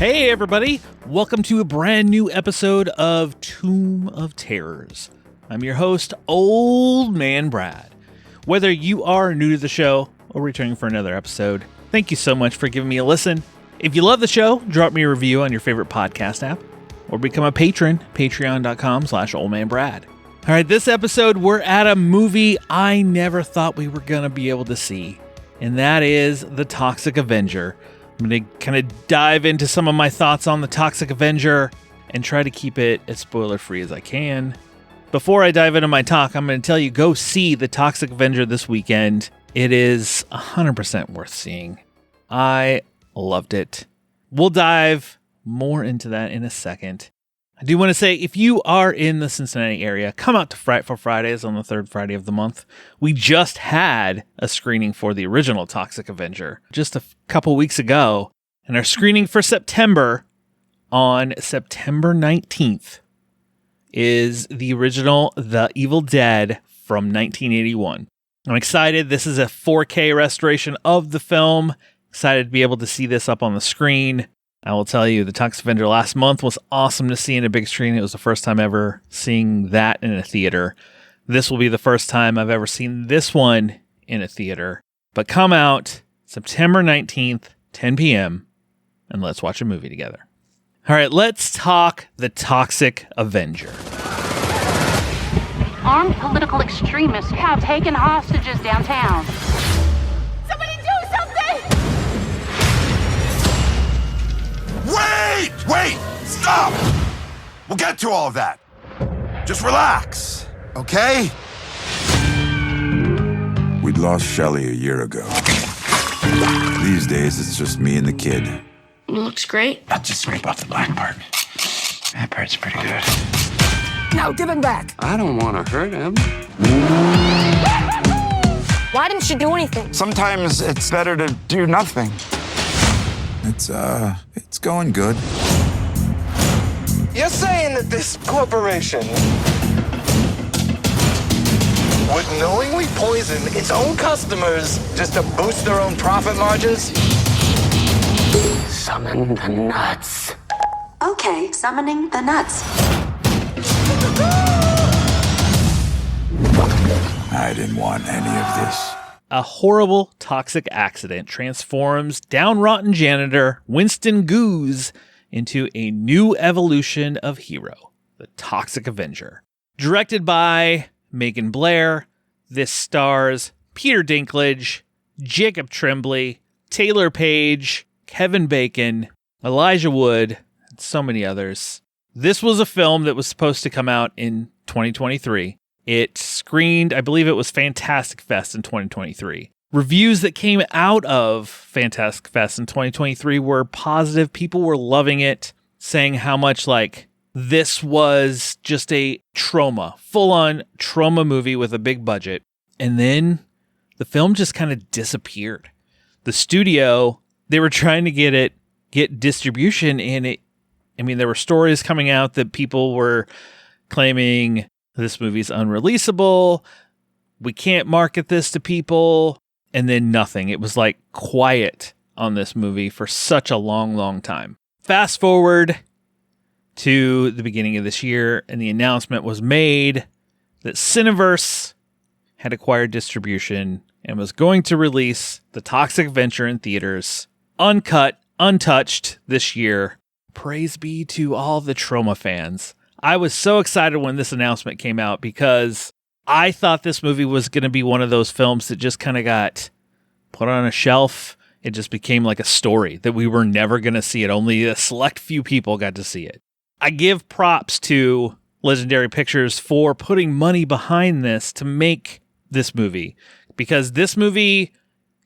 Hey everybody, welcome to a brand new episode of Tomb of Terrors. I'm your host, Old Man Brad. Whether you are new to the show or returning for another episode, thank you so much for giving me a listen. If you love the show, drop me a review on your favorite podcast app or become a patron, patreon.com/oldmanbrad. All right, this episode, we're at a movie I never thought we were going to be able to see, and that is The Toxic Avenger. I'm going to kind of dive into some of my thoughts on The Toxic Avenger and try to keep it as spoiler-free as I can. Before I dive into my talk, I'm going to tell you, go see The Toxic Avenger this weekend. It is 100% worth seeing. I loved it. We'll dive more into that in a second. I do want to say, if you are in the Cincinnati area, come out to Frightful Fridays on the third Friday of the month. We just had a screening for the original Toxic Avenger just a couple weeks ago, and our screening for September on September 19th is the original The Evil Dead from 1981. I'm excited. This is a 4K restoration of the film. Excited to be able to see this up on the screen. I will tell you, The Toxic Avenger last month was awesome to see in a big screen. It was the first time ever seeing that in a theater. This will be the first time I've ever seen this one in a theater. But come out September 19th, 10 p.m., and let's watch a movie together. All right, let's talk The Toxic Avenger. Armed political extremists have taken hostages downtown. Somebody do something! Wait! Stop! We'll get to all of that. Just relax, okay? We'd lost Shelly a year ago. These days, it's just me and the kid. It looks great. I'll just scrape off the black part. That part's pretty good. No, give him back. I don't want to hurt him. Why didn't you do anything? Sometimes it's better to do nothing. It's going good. You're saying that this corporation would knowingly poison its own customers just to boost their own profit margins? Summon the nuts. Okay, summoning the nuts. I didn't want any of this. A horrible toxic accident transforms down-rotten janitor Winston Goose into a new evolution of hero, the Toxic Avenger. Directed by Megan Blair, this stars Peter Dinklage, Jacob Tremblay, Taylor Page, Kevin Bacon, Elijah Wood, and so many others. This was a film that was supposed to come out in 2023. It screened, I believe it was Fantastic Fest in 2023. Reviews that came out of Fantastic Fest in 2023 were positive. People were loving it, saying how much this was just a Troma, full-on Troma movie with a big budget. And then the film just kind of disappeared. The studio, they were trying to get distribution, and there were stories coming out that people were claiming this movie's unreleasable, we can't market this to people, and then nothing. It was quiet on this movie for such a long, long time. Fast forward to the beginning of this year, and the announcement was made that Cineverse had acquired distribution and was going to release The Toxic Avenger in theaters, uncut, untouched this year. Praise be to all the Troma fans. I was so excited when this announcement came out because I thought this movie was going to be one of those films that just kind of got put on a shelf. It just became like a story that we were never going to see it. Only a select few people got to see it. I give props to Legendary Pictures for putting money behind this to make this movie. Because this movie,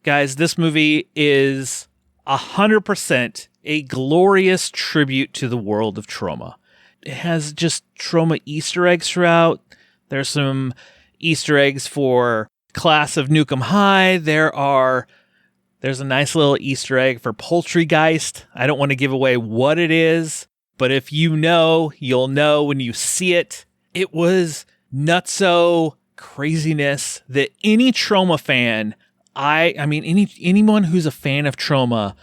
guys, this movie is 100% a glorious tribute to the world of Troma. It has just Troma Easter eggs throughout. There's some Easter eggs for Class of Nukem High. There's a nice little Easter egg for Poultrygeist. I don't want to give away what it is, but if you know, you'll know when you see it. It was nutso craziness that any Troma fan, anyone who's a fan of Troma,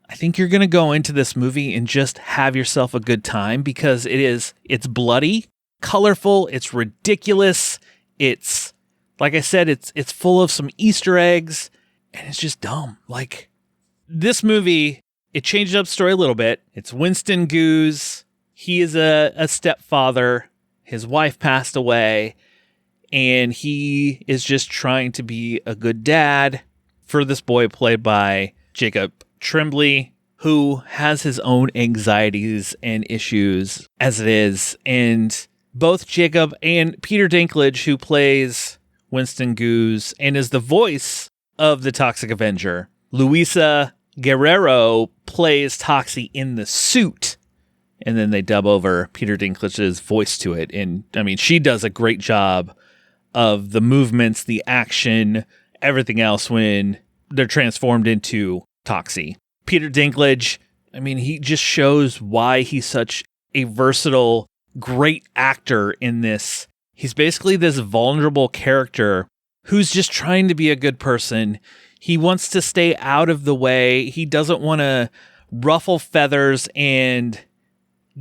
I think you're going to go into this movie and just have yourself a good time because it's bloody, colorful, it's ridiculous. It's, like I said, it's full of some Easter eggs and it's just dumb. Like this movie, it changed up the story a little bit. It's Winston Goose. He is a stepfather. His wife passed away and he is just trying to be a good dad for this boy played by Jacob Tremblay, who has his own anxieties and issues as it is. And both Jacob and Peter Dinklage, who plays Winston Goose and is the voice of the Toxic Avenger, Luisa Guerrero plays Toxie in the suit. And then they dub over Peter Dinklage's voice to it. And I mean, she does a great job of the movements, the action, everything else when they're transformed into Toxie. Peter Dinklage, I mean, he just shows why he's such a versatile, great actor in this. He's basically this vulnerable character who's just trying to be a good person. He wants to stay out of the way. He doesn't want to ruffle feathers and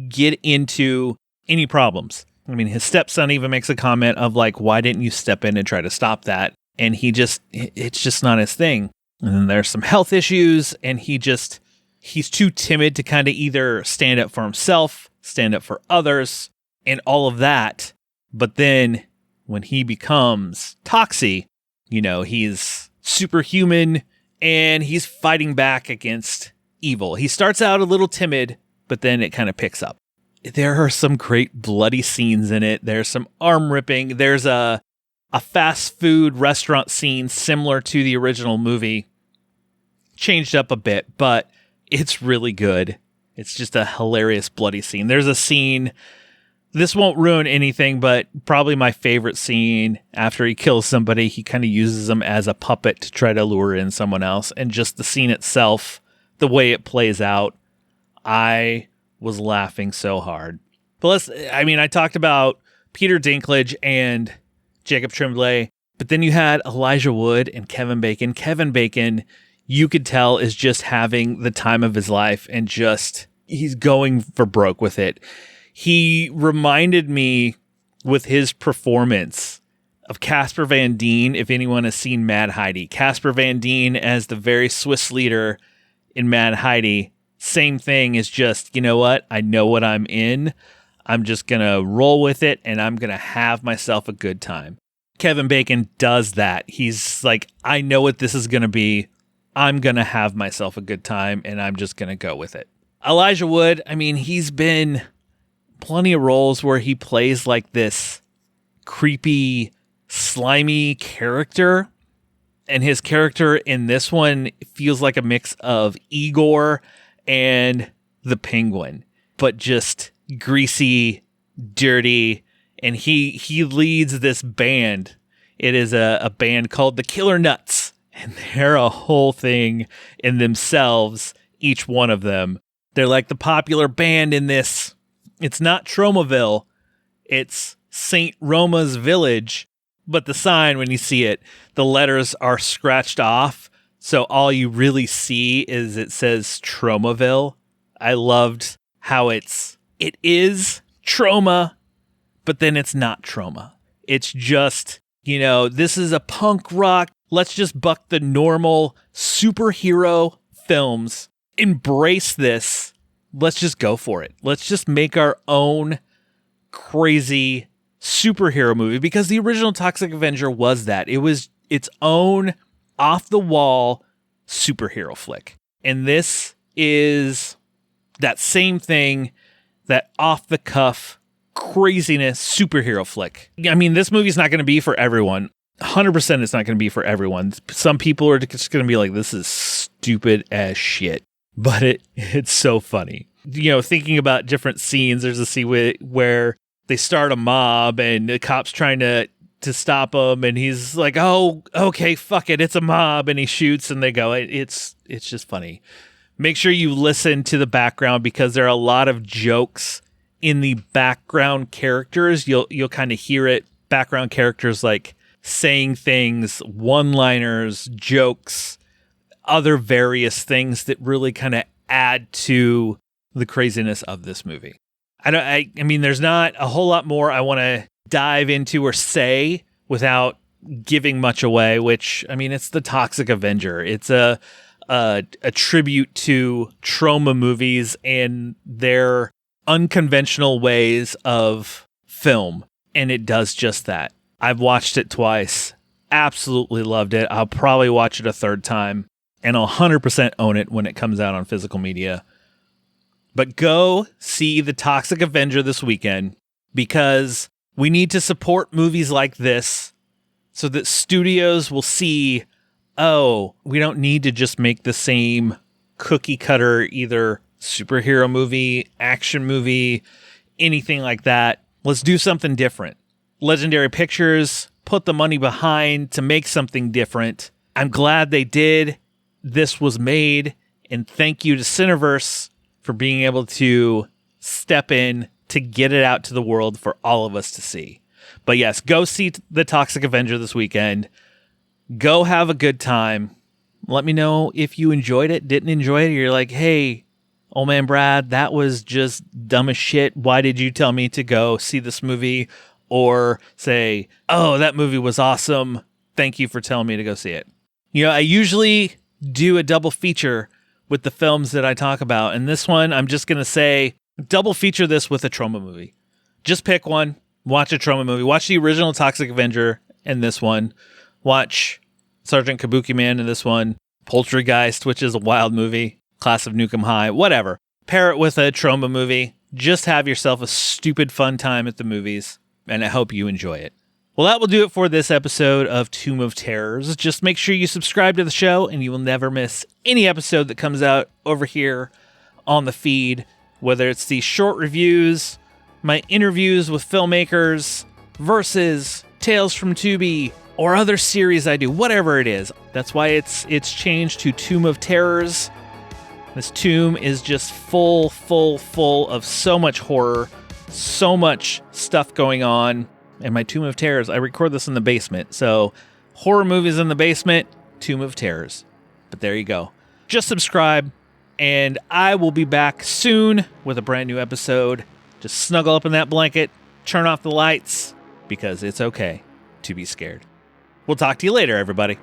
get into any problems. I mean, his stepson even makes a comment of like, why didn't you step in and try to stop that? And it's just not his thing. And then there's some health issues and he's too timid to kind of either stand up for himself, stand up for others, and all of that. But then when he becomes Toxie, he's superhuman and he's fighting back against evil. He starts out a little timid, but then it kind of picks up. There are some great bloody scenes in it. There's some arm ripping. There's a fast food restaurant scene similar to the original movie. Changed up a bit, but it's really good. It's just a hilarious bloody scene. There's a scene, this won't ruin anything, but probably my favorite scene after he kills somebody, he kind of uses them as a puppet to try to lure in someone else. And just the scene itself, the way it plays out, I was laughing so hard. But I talked about Peter Dinklage and Jacob Tremblay, but then you had Elijah Wood and Kevin Bacon. Kevin Bacon, you could tell, is just having the time of his life and he's going for broke with it. He reminded me with his performance of Casper Van Dien, if anyone has seen Mad Heidi. Casper Van Dien as the very Swiss leader in Mad Heidi. Same thing is just, you know what? I know what I'm in. I'm just going to roll with it and I'm going to have myself a good time. Kevin Bacon does that. He's like, I know what this is going to be. I'm going to have myself a good time and I'm just going to go with it. Elijah Wood, he's been plenty of roles where he plays like this creepy, slimy character. And his character in this one feels like a mix of Igor and the Penguin, but just greasy, dirty. And he leads this band. It is a band called the Killer Nuts. And they're a whole thing in themselves, each one of them. They're like the popular band in this. It's not Tromaville. It's St. Roma's Village. But the sign, when you see it, the letters are scratched off. So all you really see is it says Tromaville. I loved how it is Troma, but then it's not Troma. It's just, this is a punk rock. Let's just buck the normal superhero films. Embrace this. Let's just go for it. Let's just make our own crazy superhero movie, because the original Toxic Avenger was that. It was its own off-the-wall superhero flick. And this is that same thing, that off-the-cuff craziness superhero flick. This movie's not going to be for everyone. 100% it's not going to be for everyone. Some people are just going to be like, this is stupid as shit. But it's so funny. Thinking about different scenes, there's a scene where they start a mob and the cop's trying to stop them, and he's like, oh, okay, fuck it, it's a mob, and he shoots and they go. It's just funny. Make sure you listen to the background, because there are a lot of jokes in the background characters. You'll kind of hear it. Background characters like saying things, one-liners, jokes, other various things that really kind of add to the craziness of this movie. I mean, there's not a whole lot more I want to dive into or say without giving much away, which, I mean, it's the Toxic Avenger. It's a tribute to Troma movies and their unconventional ways of film. And it does just that. I've watched it twice. Absolutely loved it. I'll probably watch it a third time. And I'll 100% own it when it comes out on physical media. But go see The Toxic Avenger this weekend, because we need to support movies like this so that studios will see, oh, we don't need to just make the same cookie cutter, either superhero movie, action movie, anything like that. Let's do something different. Legendary Pictures put the money behind to make something different. I'm glad they did. This was made, and thank you to Cineverse for being able to step in to get it out to the world for all of us to see. But yes, go see The Toxic Avenger this weekend. Go have a good time. Let me know if you enjoyed it, didn't enjoy it. You're like, hey, old man Brad, that was just dumb as shit. Why did you tell me to go see this movie? Or say, oh, that movie was awesome. Thank you for telling me to go see it. You know, I usually do a double feature with the films that I talk about. And this one, I'm just going to say, double feature this with a Troma movie. Just pick one, watch a Troma movie. Watch the original Toxic Avenger and this one. Watch Sergeant Kabuki Man in this one. Poltergeist, which is a wild movie. Class of Nukem High, whatever. Pair it with a Troma movie. Just have yourself a stupid fun time at the movies. And I hope you enjoy it. Well, that will do it for this episode of Tomb of Terrors. Just make sure you subscribe to the show and you will never miss any episode that comes out over here on the feed, whether it's the short reviews, my interviews with filmmakers, versus Tales from Tubi, or other series I do, whatever it is. That's why it's changed to Tomb of Terrors. This tomb is just full of so much horror, so much stuff going on. And my Tomb of Terrors, I record this in the basement. So horror movies in the basement, Tomb of Terrors. But there you go. Just subscribe, and I will be back soon with a brand new episode. Just snuggle up in that blanket, turn off the lights, because it's okay to be scared. We'll talk to you later, everybody.